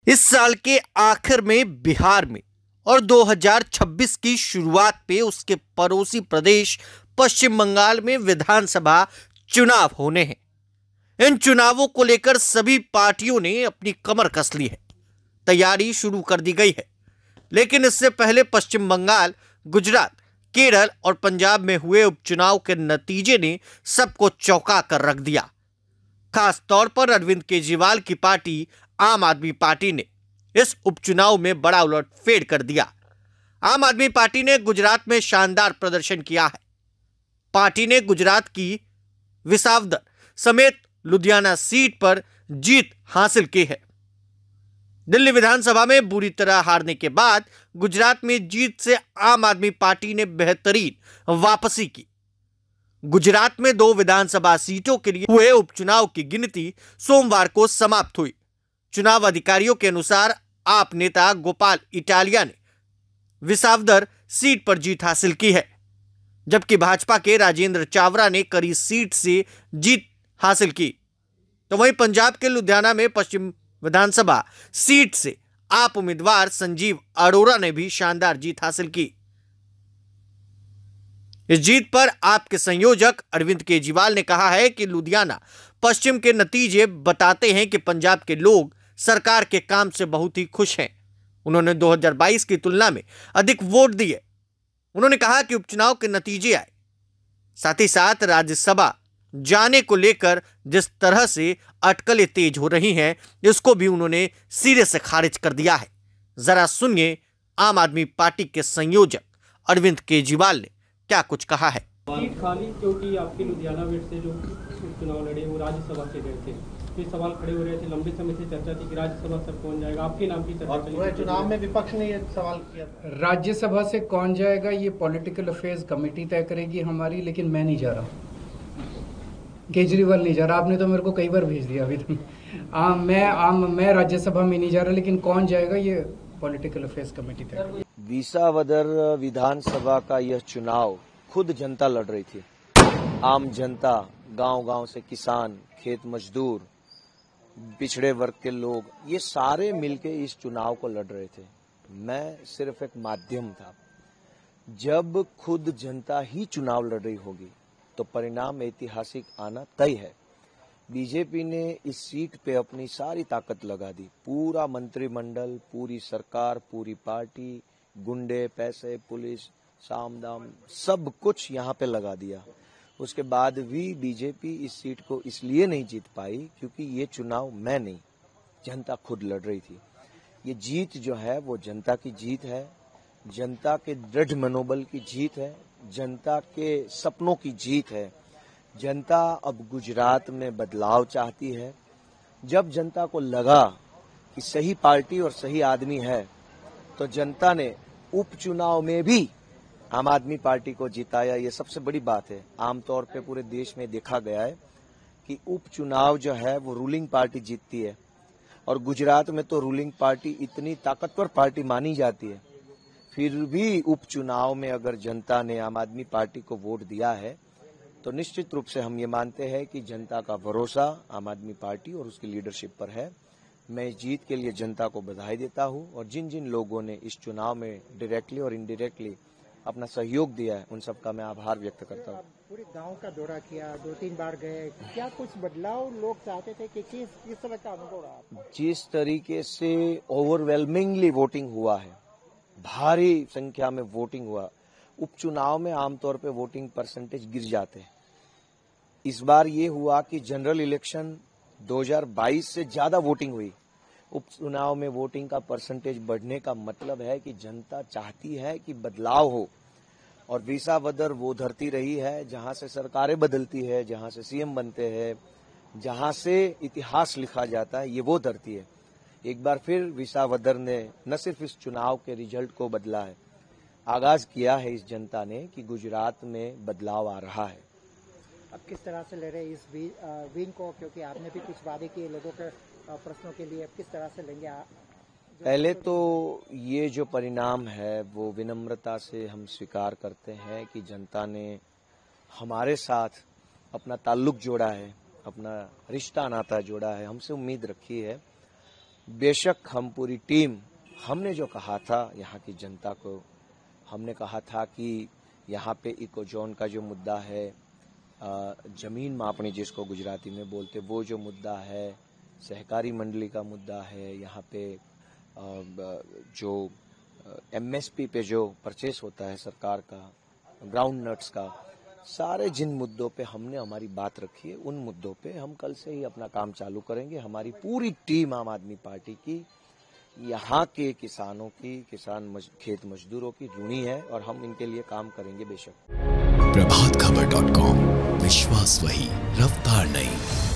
इस साल के आखिर में बिहार में और 2026 की शुरुआत पे उसके पड़ोसी प्रदेश पश्चिम बंगाल में विधानसभा चुनाव होने हैं। इन चुनावों को लेकर सभी पार्टियों ने अपनी कमर कस ली है, तैयारी शुरू कर दी गई है। लेकिन इससे पहले पश्चिम बंगाल, गुजरात, केरल और पंजाब में हुए उपचुनाव के नतीजे ने सबको चौंका कर रख दिया। खास तौर पर अरविंद केजरीवाल की पार्टी आम आदमी पार्टी ने इस उपचुनाव में बड़ा उलटफेर कर दिया। आम आदमी पार्टी ने गुजरात में शानदार प्रदर्शन किया है। पार्टी ने गुजरात की विसावदर समेत लुधियाना सीट पर जीत हासिल की है। दिल्ली विधानसभा में बुरी तरह हारने के बाद गुजरात में जीत से आम आदमी पार्टी ने बेहतरीन वापसी की। गुजरात में 2 विधानसभा सीटों के लिए हुए उपचुनाव की गिनती सोमवार को समाप्त हुई। चुनाव अधिकारियों के अनुसार आप नेता गोपाल इटालिया ने विसावदर सीट पर जीत हासिल की है, जबकि भाजपा के राजेंद्र चावरा ने करी सीट से जीत हासिल की। तो वहीं पंजाब के लुधियाना में पश्चिम विधानसभा सीट से आप उम्मीदवार संजीव अरोड़ा ने भी शानदार जीत हासिल की। इस जीत पर आपके संयोजक अरविंद केजरीवाल ने कहा है कि लुधियाना पश्चिम के नतीजे बताते हैं कि पंजाब के लोग सरकार के काम से बहुत ही खुश हैं। उन्होंने 2022 की तुलना में अधिक वोट दिए। उन्होंने कहा कि उपचुनाव के नतीजे आए, साथ ही साथ राज्यसभा जाने को लेकर जिस तरह से अटकलें तेज हो रही हैं, इसको भी उन्होंने सिरे से खारिज कर दिया है। जरा सुनिए आम आदमी पार्टी के संयोजक अरविंद केजरीवाल ने क्या कुछ कहा है। सीट खाली क्योंकि आपके लुधियाना वेट से जो चुनाव लड़े वो राज्यसभा से गए थे। ये सवाल खड़े हो रहे थे, लंबे समय से चर्चा थी कि राज्यसभा सर कौन जाएगा। आपके नाम की चर्चा चली, चुनाव में विपक्ष ने ये सवाल किया। राज्यसभा से कौन जाएगा ये पॉलिटिकल अफेयर्स कमेटी तय करेगी हमारी, लेकिन मैं नहीं जा रहा, केजरीवाल नहीं जा रहा। आपने तो मेरे को कई बार भेज दिया अभी तक। मैं राज्यसभा में नहीं जा रहा, लेकिन कौन जाएगा ये पॉलिटिकल अफेयर्स कमेटी तय करेगी। विसावदर विधानसभा का यह चुनाव खुद जनता लड़ रही थी। आम जनता, गांव-गांव से किसान, खेत मजदूर, पिछड़े वर्ग के लोग, ये सारे मिलके इस चुनाव को लड़ रहे थे। मैं सिर्फ एक माध्यम था। जब खुद जनता ही चुनाव लड़ रही होगी तो परिणाम ऐतिहासिक आना तय है। बीजेपी ने इस सीट पे अपनी सारी ताकत लगा दी। पूरा मंत्रिमंडल, पूरी सरकार, पूरी पार्टी, गुंडे, पैसे, पुलिस, साम दाम, सब कुछ यहाँ पे लगा दिया। उसके बाद भी बीजेपी इस सीट को इसलिए नहीं जीत पाई क्योंकि ये चुनाव मैं नहीं, जनता खुद लड़ रही थी। ये जीत जो है वो जनता की जीत है, जनता के दृढ़ मनोबल की जीत है, जनता के सपनों की जीत है। जनता अब गुजरात में बदलाव चाहती है। जब जनता को लगा कि सही पार्टी और सही आदमी है, तो जनता ने उपचुनाव में भी आम आदमी पार्टी को जिताया। ये सबसे बड़ी बात है। आमतौर पे पूरे देश में देखा गया है कि उपचुनाव जो है वो रूलिंग पार्टी जीतती है, और गुजरात में तो रूलिंग पार्टी इतनी ताकतवर पार्टी मानी जाती है। फिर भी उपचुनाव में अगर जनता ने आम आदमी पार्टी को वोट दिया है तो निश्चित रूप से हम ये मानते हैं कि जनता का भरोसा आम आदमी पार्टी और उसकी लीडरशिप पर है। मैं इस जीत के लिए जनता को बधाई देता हूं, और जिन जिन लोगों ने इस चुनाव में डायरेक्टली और इनडायरेक्टली अपना सहयोग दिया है उन सबका मैं आभार व्यक्त करता हूं। पूरे गांव का दौरा किया, 2-3 बार गए, क्या कुछ बदलाव लोग चाहते थे कि किस तरह का अनुभव रहा? जिस तरीके से ओवरवेलमिंगली वोटिंग हुआ है, भारी संख्या में वोटिंग हुआ। उपचुनाव में आमतौर पे वोटिंग परसेंटेज गिर जाते हैं। इस बार ये हुआ कि जनरल इलेक्शन 2022 से ज्यादा वोटिंग हुई। उपचुनाव में वोटिंग का परसेंटेज बढ़ने का मतलब है कि जनता चाहती है कि बदलाव हो, और विसावदर वो धरती रही है जहां से सरकारें बदलती है, जहां से सीएम बनते हैं, जहां से इतिहास लिखा जाता है। ये वो धरती है। एक बार फिर विसावदर ने न सिर्फ इस चुनाव के रिजल्ट को बदला है, आगाज किया है इस जनता ने कि गुजरात में बदलाव आ रहा है। अब किस तरह से ले रहे इस विन को, क्योंकि आपने भी कुछ वादे किए लोगों के प्रश्नों के लिए, अब किस तरह से लेंगे? पहले तो ये जो परिणाम है वो विनम्रता से हम स्वीकार करते हैं कि जनता ने हमारे साथ अपना ताल्लुक जोड़ा है, अपना रिश्ता नाता जोड़ा है, हमसे उम्मीद रखी है। बेशक हम पूरी टीम, हमने जो कहा था यहाँ की जनता को, हमने कहा था कि यहाँ पे इको जोन का जो मुद्दा है, जमीन मापनी जिसको गुजराती में बोलते, वो जो मुद्दा है, सहकारी मंडली का मुद्दा है, यहाँ पे जो एमएसपी पे जो परचेस होता है सरकार का, ग्राउंड नट्स का, सारे जिन मुद्दों पे हमने हमारी बात रखी है, उन मुद्दों पे हम कल से ही अपना काम चालू करेंगे। हमारी पूरी टीम आम आदमी पार्टी की यहाँ के किसानों की, खेत मजदूरों की ऋणी है और हम इनके लिए काम करेंगे बेशक। प्रभातखबर.com, विश्वास वही, रफ्तार नहीं।